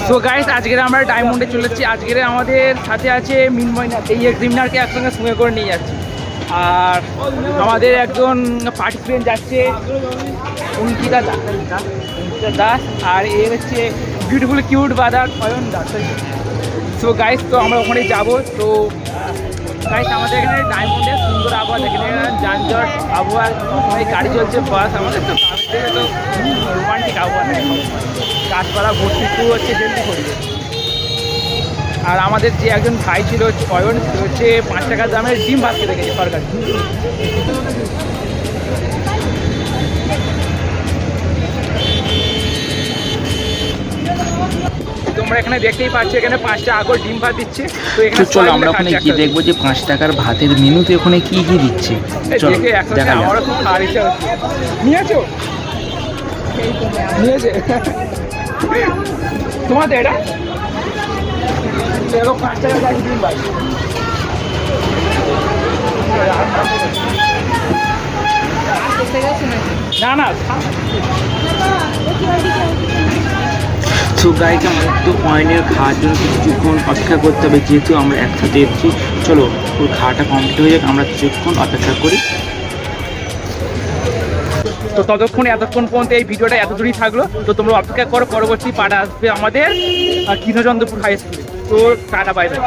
So guys আজকে আমরা ডায়মন্ডে চলে যাচ্ছি। আজকে আমাদের সাথে আছে মিনময়নাথ, এই এক্সামিনারকে একসঙ্গে সঙ্গে করে নিয়ে যাচ্ছি। আর আমাদের একজন পার্টিসিপেন্ট যাচ্ছে অঙ্কিতা দাস, আর এ হচ্ছে বিউটিফুল কিউট বাদার অয়ন দাস। সো গাইস তো আমরা ওখানে যাবো। তো গাইস আমাদের এখানে ডায়মন্ডে সুন্দর আবহাওয়া, এখানে যানজট আবহাওয়া, গাড়ি চলছে, বাস, আমাদের তো গ্রামের থেকে তো রোমান্টিক আবহাওয়া থাকে, গাছপালা ভর্তি পুরো হচ্ছে হেলদি পরিবেশ। আর আমাদের যে একজন ভাই ছিল হচ্ছে অয়ন, সে হচ্ছে 5 টাকার দামের ডিম ভাজতে রেখেছে সরকারি। তোমরা এখানে দেখতেই পাচ্ছ, এখানে 5টা আগর ডিম ভাত দিচ্ছে। তো এখানে চলো আমরা ওখানে গিয়ে দেখবো যে 5 টাকার ভাতের মেনুতে ওখানে কি কি দিচ্ছে। চলো দেখা যাক। আমারও খুব খাওয়ার ইচ্ছা হচ্ছে। নিয়েছো? নিয়েছে তোমাদের এটা দেখো 5 টাকার গাড়ি ডিম ভাত। না না সো গাইজ আমাদের তো অয়নের খাওয়ার জন্য কিছুক্ষণ অপেক্ষা করতে হবে, যেহেতু আমরা একসাথে এসেছি। চলো ওর খাওয়াটা কমপ্লিট হয়ে যাক, আমরা কিছুক্ষণ অপেক্ষা করি। তো এতক্ষণ পর্যন্ত এই ভিডিওটা এত দূরই থাকলো। তো তোমরা অপেক্ষা করো, পরবর্তী পার্ট আসবে আমাদের কৃষ্ণচন্দ্রপুর হাই স্কুলে। তো টাটা বাই বাই।